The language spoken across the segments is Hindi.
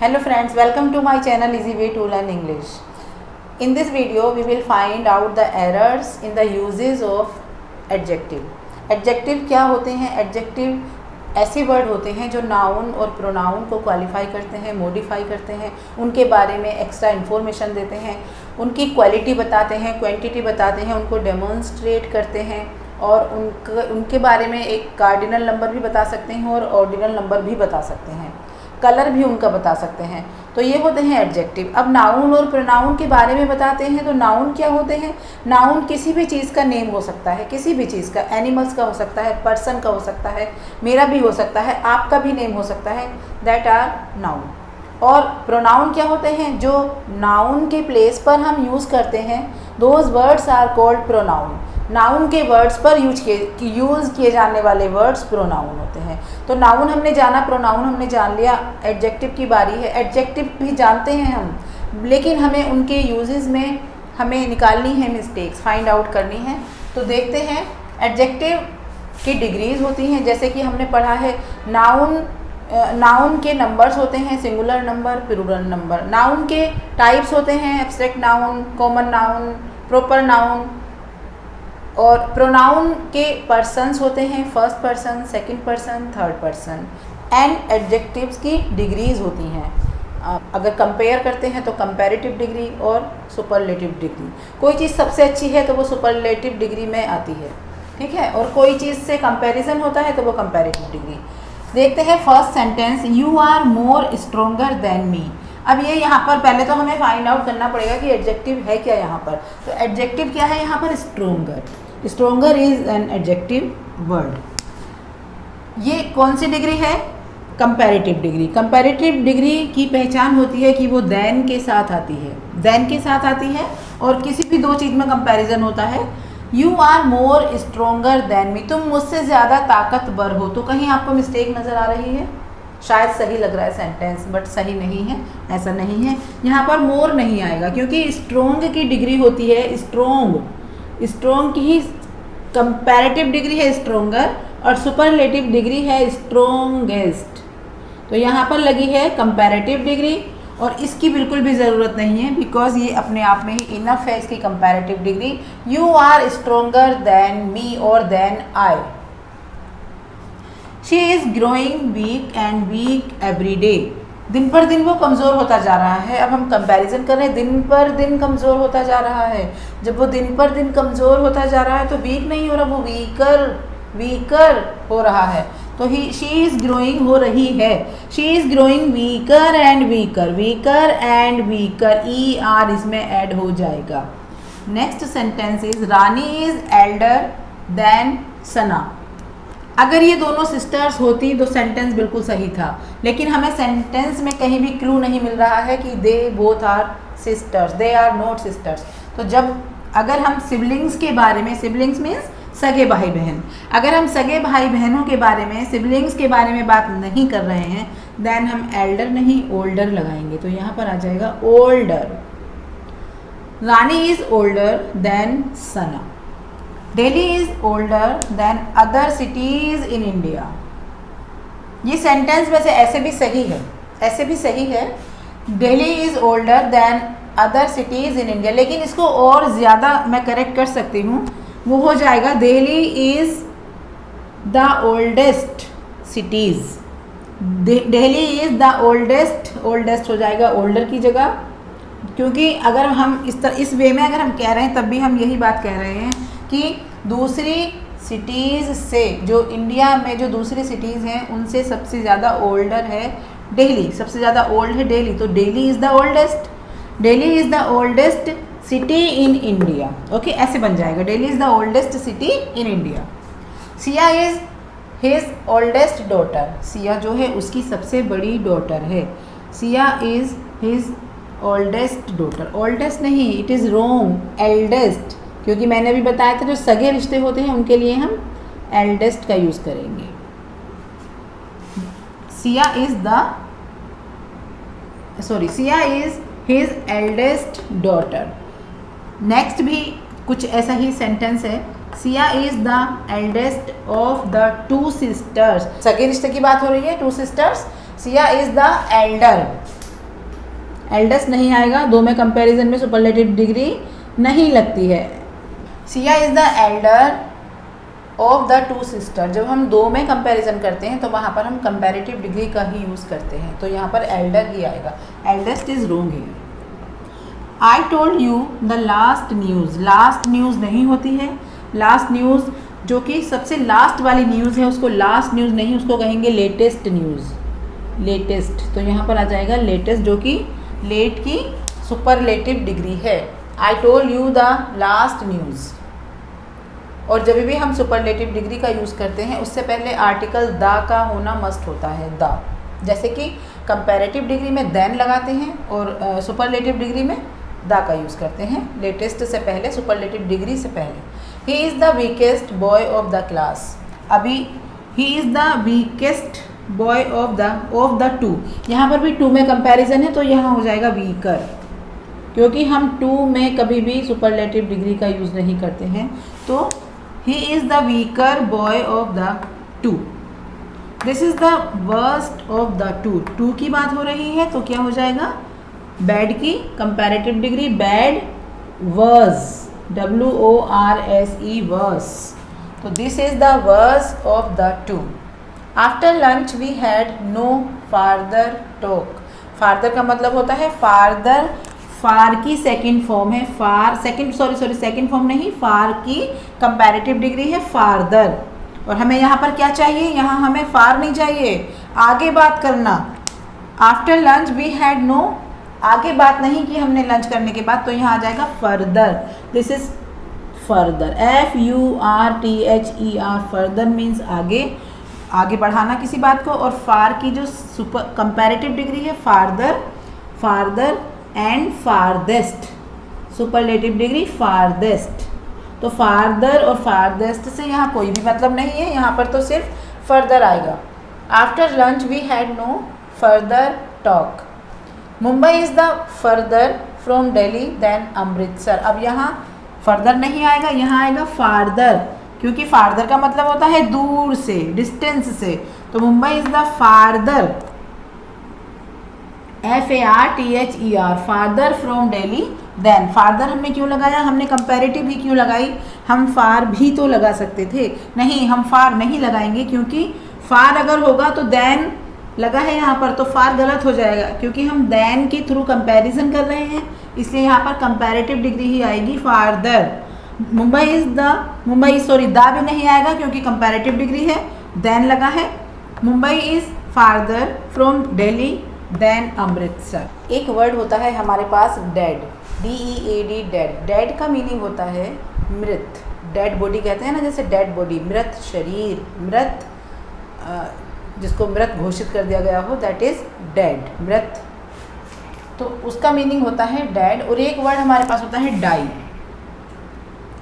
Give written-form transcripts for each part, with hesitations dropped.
Hello friends, welcome to my channel Easy Way to Learn English. In this video, we will find out the errors in the uses of adjective. Adjective क्या होते हैं? Adjective ऐसे वर्ड होते हैं जो नाउन और प्रोनाउन को क्वालिफाई करते हैं, मॉडिफाई करते हैं, उनके बारे में एक्स्ट्रा इन्फॉर्मेशन देते हैं, उनकी क्वालिटी बताते हैं, क्वांटिटी बताते हैं, उनको डेमोन्स्ट्रेट करते हैं और उनके बारे में एक कार्डिनल नंबर भी बता सकते हैं और ऑर्डिनल नंबर भी बता सकते हैं, कलर भी उनका बता सकते हैं। तो ये होते हैं एडजेक्टिव। अब नाउन और प्रोनाउन के बारे में बताते हैं। तो नाउन क्या होते हैं? नाउन किसी भी चीज़ का नेम हो सकता है, किसी भी चीज़ का, एनिमल्स का हो सकता है, पर्सन का हो सकता है, मेरा भी हो सकता है, आपका भी नेम हो सकता है, दैट आर नाउन। और प्रोनाउन क्या होते हैं? जो नाउन के प्लेस पर हम यूज़ करते हैं, those words are called pronoun. Noun के वर्ड्स पर यूज़ किए जाने वाले वर्ड्स प्रोनाउन होते हैं। तो नाउन हमने जाना, प्रोनाउन हमने जान लिया, एडजेक्टिव की बारी है। एडजेक्टिव भी जानते हैं हम, लेकिन हमें उनके यूजेस में हमें निकालनी है मिस्टेक्स, फाइंड आउट करनी है। तो देखते हैं एडजेक्टिव की डिग्रीज होती हैं। जैसे कि हमने पढ़ा है नाउन के नंबर्स होते हैं, singular number, plural number. Noun के टाइप्स होते हैं, abstract noun, common noun, proper noun. और प्रोनाउन के पर्सन्स होते हैं, first person, second person, third person. And adjectives की डिग्रीज होती हैं। अगर कंपेयर करते हैं तो कंपैरेटिव डिग्री और सुपरलेटिव डिग्री। कोई चीज़ सबसे अच्छी है तो वो सुपरलेटिव डिग्री में आती है, ठीक है, और कोई चीज़ से कंपैरिजन होता है तो वो कंपैरेटिव डिग्री। देखते हैं first sentence, you are more stronger than me. अब ये यहाँ पर पहले तो हमें फाइंड आउट करना पड़ेगा कि एडजेक्टिव है क्या यहाँ पर। तो एडजेक्टिव क्या है यहाँ पर? Stronger. Stronger is an adjective word. ये कौन सी डिग्री है? Comparative degree. कंपैरेटिव डिग्री की पहचान होती है कि वो देन के साथ आती है, देन के साथ आती है और किसी भी दो चीज़ में कंपैरिजन होता है। You are more stronger than me, तुम मुझसे ज़्यादा ताकतवर हो। तो कहीं आपको मिस्टेक नज़र आ रही है? शायद सही लग रहा है सेंटेंस, बट सही नहीं है, ऐसा नहीं है। यहाँ पर मोर नहीं आएगा क्योंकि स्ट्रोंग की डिग्री होती है स्ट्रोंग। स्ट्रोंग की ही कंपैरेटिव डिग्री है स्ट्रोंगर और सुपरलेटिव डिग्री है स्ट्रोंगेस्ट। तो यहाँ पर लगी है कंपैरेटिव डिग्री और इसकी बिल्कुल भी ज़रूरत नहीं है, बिकॉज ये अपने आप में ही इनफ है इसकी comparative degree. You are stronger than me और than I. She is growing weak and weak every day. दिन पर दिन वो कमज़ोर होता जा रहा है। अब हम कंपैरिजन कर रहे हैं, दिन पर दिन कमज़ोर होता जा रहा है। जब वो दिन पर दिन कमज़ोर होता जा रहा है तो वीक नहीं हो रहा, वो वीकर हो रहा है। तो शी इज़ ग्रोइंग हो रही है, she is growing weaker and weaker, weaker and weaker, E R इसमें ऐड हो जाएगा। Next sentence is Rani is elder than Sana. अगर ये दोनों सिस्टर्स होती तो सेंटेंस बिल्कुल सही था, लेकिन हमें सेंटेंस में कहीं भी क्लू नहीं मिल रहा है कि they both are sisters, they are not sisters. तो जब अगर हम सिबलिंग्स के बारे में, सिबलिंग्स मीन्स सगे भाई बहन, अगर हम सगे भाई बहनों के बारे में, सिबलिंग्स के बारे में बात नहीं कर रहे हैं, देन हम एल्डर नहीं ओल्डर लगाएंगे। तो यहाँ पर आ जाएगा older. Rani is older than Sana. Delhi is older than other cities in India. ये सेंटेंस वैसे ऐसे भी सही है, ऐसे भी सही है, Delhi is older than other cities in India, लेकिन इसको और ज़्यादा मैं करेक्ट कर सकती हूँ। वो हो जाएगा Delhi is the oldest cities. Delhi is the oldest हो जाएगा ओल्डर की जगह, क्योंकि अगर हम इस वे में अगर हम कह रहे हैं तब भी हम यही बात कह रहे हैं कि दूसरी सिटीज़ से, जो इंडिया में जो दूसरी सिटीज़ हैं उनसे सबसे ज़्यादा ओल्डर है दिल्ली, सबसे ज़्यादा ओल्ड है दिल्ली। तो Delhi is the oldest, Delhi is the oldest city in India. Okay, ऐसे बन जाएगा, Delhi is the oldest city in India. Siya is his oldest daughter. Siya जो है उसकी सबसे बड़ी डॉटर है। Siya is his oldest daughter. Oldest नहीं, इट इज़ रॉन्ग, एल्डेस्ट, क्योंकि मैंने भी बताया था जो सगे रिश्ते होते हैं उनके लिए हम एल्डेस्ट का यूज़ करेंगे। Siya is his eldest daughter. Next भी कुछ ऐसा ही सेंटेंस है, Siya is the eldest of the two sisters. सगे रिश्ते की बात हो रही है, two sisters. Siya is the Elder eldest नहीं आएगा, दो में कंपैरिजन में सुपरलेटिव डिग्री नहीं लगती है। Siya is the Elder of the to sister. जब हम दो में कंपैरिजन करते हैं तो वहाँ पर हम कंपैरेटिव डिग्री का ही यूज़ करते हैं, तो यहाँ पर एल्डर ही आएगा। Eldest is wrong here. I told you the last news. Last news नहीं होती है। लास्ट न्यूज़ जो कि सबसे लास्ट वाली न्यूज़ है उसको लास्ट न्यूज़ नहीं, उसको कहेंगे लेटेस्ट न्यूज़। लेटेस्ट, तो यहाँ पर आ जाएगा लेटेस्ट, जो कि लेट की सुपरलेटिव डिग्री है। I told you the last news. और जब भी हम सुपरलेटिव डिग्री का यूज़ करते हैं उससे पहले आर्टिकल द का होना मस्ट होता है, द। जैसे कि कंपैरेटिव डिग्री में देन लगाते हैं और सुपरलेटिव डिग्री में द का यूज़ करते हैं, लेटेस्ट से पहले, सुपरलेटिव डिग्री से पहले। He is the weakest boy of the class. अभी he is the weakest boy of the two, यहाँ पर भी टू में कंपैरिजन है तो यहाँ हो जाएगा वीकर, क्योंकि हम टू में कभी भी सुपरलेटिव डिग्री का यूज़ नहीं करते हैं। तो he is the weaker boy of the two. This is the worst of the two. Two की बात हो रही है तो क्या हो जाएगा, बैड की comparative degree bad, worse, WORSE, worse. तो this is the worst of the two. After lunch we had no farther talk. Farther का मतलब होता है फार्दर, फार की सेकंड फॉर्म है, फार सेकंड सेकंड फॉर्म नहीं, फार की कंपैरेटिव डिग्री है फार्दर। और हमें यहाँ पर क्या चाहिए, यहाँ हमें फार नहीं चाहिए, आगे बात करना। After lunch we had no, आगे बात नहीं की हमने लंच करने के बाद, तो यहाँ आ जाएगा further. This is further, FURTHER, further means आगे, आगे बढ़ाना किसी बात को। और फार की जो सुपर कंपैरेटिव डिग्री है farther, farther and farthest, superlative degree farthest. तो फार्दर और फारदेस्ट से यहाँ कोई भी मतलब नहीं है, यहाँ पर तो सिर्फ फर्दर आएगा। After lunch we had no further talk. Mumbai is the further from Delhi than Amritsar. अब यहाँ फर्दर नहीं आएगा, यहाँ आएगा फार्दर, क्योंकि फार्दर का मतलब होता है दूर से, डिस्टेंस से। तो Mumbai is the farther, FARTHER, farther from Delhi than. Farther हमने क्यों लगाया, हमने कंपैरेटिव ही क्यों लगाई, हम फार भी तो लगा सकते थे, नहीं हम फार नहीं लगाएंगे, क्योंकि फार अगर होगा तो देन लगा है यहाँ पर, तो फार गलत हो जाएगा, क्योंकि हम देन के थ्रू कंपैरिजन कर रहे हैं, इसलिए यहाँ पर कंपैरेटिव डिग्री ही आएगी फार्दर। मुंबई इज़ द, दा भी नहीं आएगा क्योंकि कंपैरेटिव डिग्री है, देन लगा है। Mumbai is farther from Delhi than Amritsar. एक वर्ड होता है हमारे पास डेड, DEAD, डेड। डेड का मीनिंग होता है मृत, डेड बॉडी कहते हैं ना, जैसे डेड बॉडी, मृत शरीर, मृत, जिसको मृत घोषित कर दिया गया हो, दैट इज़ डेड, मृत। तो उसका मीनिंग होता है डेड। और एक वर्ड हमारे पास होता है डाई।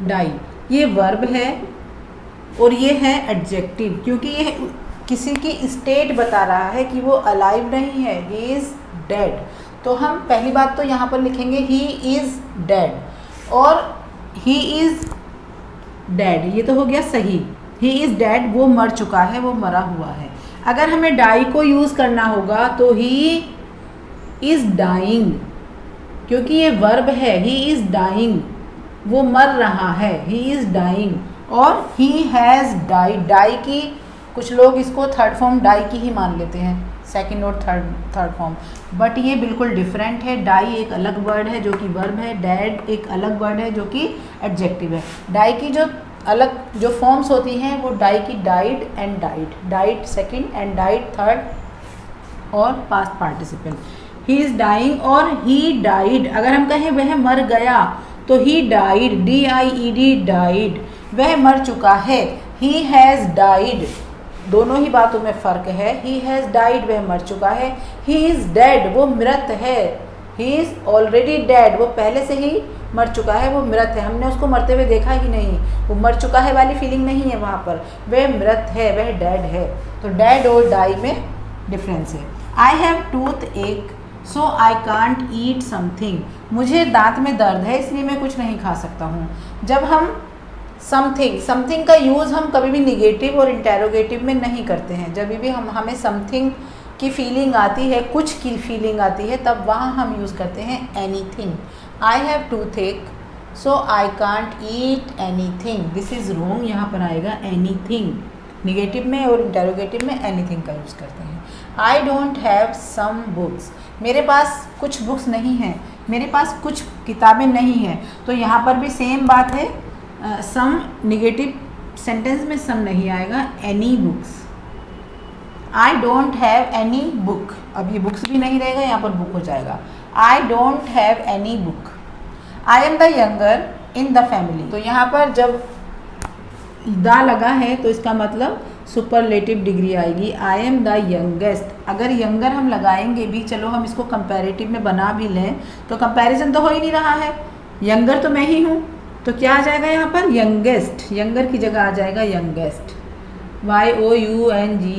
डाई ये वर्ब है और ये है एडजेक्टिव, क्योंकि ये किसी की स्टेट बता रहा है कि वो अलाइव नहीं है, ही इज़ डेड। तो हम पहली बात तो यहाँ पर लिखेंगे ही इज़ डेड, और ही इज़ डेड, ये तो हो गया सही। ही इज़ डेड, वो मर चुका है, वो मरा हुआ है। अगर हमें डाई को यूज़ करना होगा तो ही इज़ डाइंग, क्योंकि ये वर्ब है, ही इज़ डाइंग, वो मर रहा है, ही इज़ डाइंग। और ही हैज़ डाइड, डाई की कुछ लोग इसको थर्ड फॉर्म डाई की ही मान लेते हैं, सेकंड और थर्ड फॉर्म, बट ये बिल्कुल डिफरेंट है। डाई एक अलग वर्ड है जो कि वर्ब है, डेड एक अलग वर्ड है जो कि एडजेक्टिव है। डाई की जो अलग जो फॉर्म्स होती हैं वो डाई की died and died, died second and died third, और past participle. He is dying और ही डाइड, अगर हम कहें वह मर गया तो ही डाइड, DIED, डाइड, वह मर चुका है। ही हैज़ डाइड, दोनों ही बातों में फ़र्क है। ही हैज़ डाइड, वह मर चुका है। ही इज़ डेड, वो मृत है। ही इज़ ऑलरेडी डेड, वो पहले से ही मर चुका है, वो मृत है, हमने उसको मरते हुए देखा ही नहीं, वो मर चुका है वाली फीलिंग नहीं है वहाँ पर, वह मृत है, वह डेड है। तो डेड और डाई में डिफरेंस है। आई हैव टूथ एक सो आई कांट ईट समथिंग, मुझे दांत में दर्द है इसलिए मैं कुछ नहीं खा सकता हूँ। जब हम समथिंग का यूज़ हम कभी भी निगेटिव और इंटेरोगेटिव में नहीं करते हैं। जब भी हमें समथिंग की फीलिंग आती है, कुछ की फीलिंग आती है, तब वहाँ हम यूज़ करते हैं anything. I have toothache so I can't eat anything, this is wrong. यहाँ पर आएगा एनीथिंग, निगेटिव में और इंटेरोगेटिव में एनीथिंग का यूज़ करते हैं। I don't have some books, मेरे पास कुछ बुक्स नहीं हैं, मेरे पास कुछ किताबें नहीं हैं। तो यहाँ पर भी सेम बात है, सम निगेटिव सेंटेंस में सम नहीं आएगा, any books. I don't have any book, अब ये बुक्स भी नहीं रहेगा, यहाँ पर बुक हो जाएगा। आई don't have any book. I am the younger in the family, तो यहाँ पर जब द लगा है तो इसका मतलब सुपरलेटिव डिग्री आएगी। आई एम द यंगेस्ट, अगर यंगर हम लगाएंगे भी, चलो हम इसको कंपैरेटिव में बना भी लें तो कंपैरिजन तो हो ही नहीं रहा है, यंगर तो मैं ही हूँ, तो क्या आ जाएगा यहाँ पर यंगेस्ट, यंगर की जगह आ जाएगा youngest, YOUNGEST,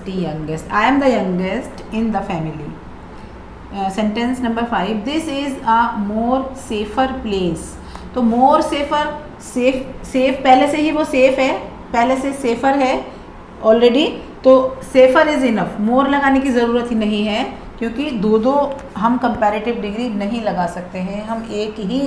youngest. I am the youngest in the family. Sentence number 5, this is a more safer place, तो मोर सेफर, सेफ पहले से ही वो सेफ है, पहले से सेफर है ऑलरेडी, तो सेफर इज़ इनफ, मोर लगाने की ज़रूरत ही नहीं है, क्योंकि दो हम कंपैरेटिव डिग्री नहीं लगा सकते हैं, हम एक ही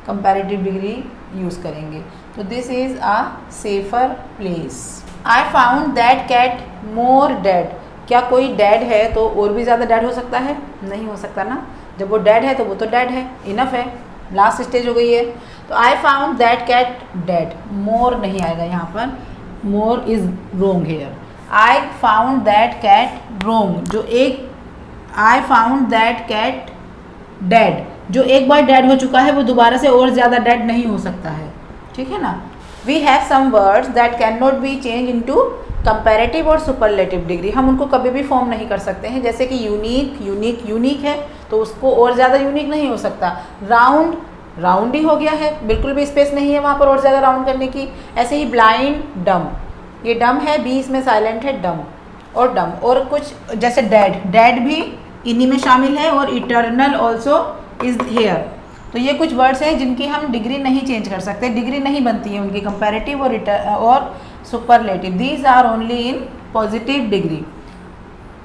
कंपैरेटिव डिग्री यूज़ करेंगे। तो this is a safer place. I found that cat more dead, क्या कोई डेड है तो और भी ज़्यादा डेड हो सकता है? नहीं हो सकता ना, जब वो डेड है तो वो तो डेड है, इनफ है, लास्ट स्टेज हो गई है। तो I found that cat dead, more नहीं आएगा यहाँ पर, more is wrong here. I found that cat wrong, जो एक I found that cat dead, जो एक बार डेड हो चुका है वो दोबारा से और ज़्यादा डेड नहीं हो सकता है, ठीक है ना। We have some words that can not be change into comparative और सुपरलेटिव डिग्री, हम उनको कभी भी फॉर्म नहीं कर सकते हैं, जैसे कि यूनिक है तो उसको और ज़्यादा यूनिक नहीं हो सकता। राउंड ही हो गया है, बिल्कुल भी स्पेस नहीं है वहाँ पर और ज़्यादा राउंड करने की। ऐसे ही ब्लाइंड, डम, ये डम है, बी इसमें साइलेंट है, डम। और कुछ जैसे डेड भी इन्हीं में शामिल है, और इटर्नल ऑल्सो इज हेयर। तो ये कुछ वर्ड्स हैं जिनकी हम डिग्री नहीं चेंज कर सकते, डिग्री नहीं बनती है उनकी कंपैरेटिव और superlative, these are only in positive degree.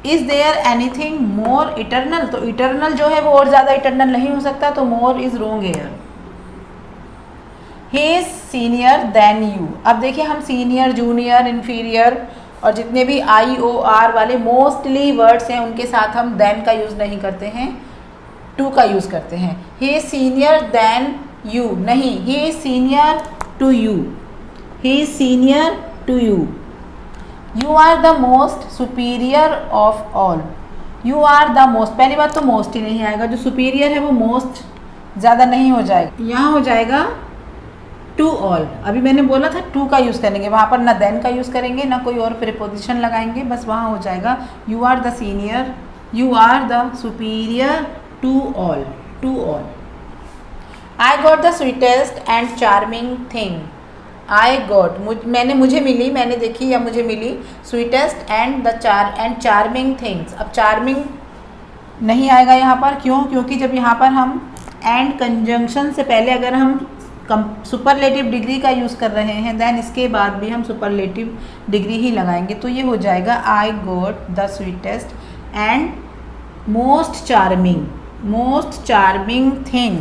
Is there anything more eternal, तो इटर्नल जो है वो और ज़्यादा इटर्नल नहीं हो सकता, तो more is wrong here. He is senior than you, अब देखिए हम सीनियर, जूनियर, इन्फीरियर और जितने भी IOR वाले मोस्टली वर्ड्स हैं उनके साथ हम देन का यूज़ नहीं करते हैं, टू का यूज़ करते हैं। He is senior than you नहीं, he is senior to you, he is senior to you. You are the most superior of all, you are the most, पहली बात तो मोस्ट ही नहीं आएगा, जो सुपीरियर है वो मोस्ट ज़्यादा नहीं हो जाएगा, यहाँ हो जाएगा टू ऑल। अभी मैंने बोला था टू का यूज़ करेंगे, वहाँ पर ना देन का यूज़ करेंगे ना कोई और प्रीपोजिशन लगाएंगे, बस वहाँ हो जाएगा you are the senior, you are the superior to all, to all. I got the sweetest and charming thing, I got, मुझे मिली, मैंने देखी या मुझे मिली, स्वीटेस्ट एंड चार्मिंग थिंग्स। अब चार्मिंग नहीं आएगा यहाँ पर, क्यों? क्योंकि जब यहाँ पर हम एंड कंजंक्शन से पहले अगर हम सुपरलेटिव डिग्री का यूज़ कर रहे हैं, देन इसके बाद भी हम सुपरलेटिव डिग्री ही लगाएंगे, तो ये हो जाएगा I got the sweetest and most charming thing.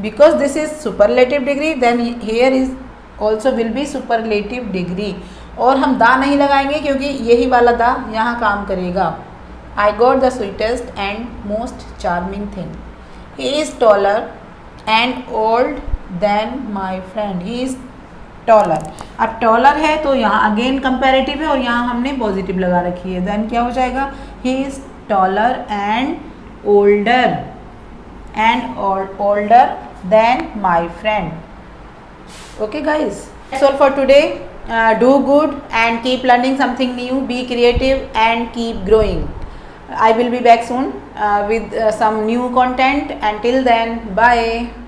Because this is superlative degree, then here is also will be superlative degree, और हम दा नहीं लगाएंगे क्योंकि यही वाला दा यहाँ काम करेगा। I got the sweetest and most charming thing. He is taller and old than my friend, he is taller. अब टॉलर है तो यहाँ अगेन कंपैरेटिव है और यहाँ हमने पॉजिटिव लगा रखी है, देन क्या हो जाएगा, ही is taller and older than my friend. Okay guys, that's all for today. Do good and keep learning something new, be creative and keep growing. I will be back soon with some new content. Until then, bye.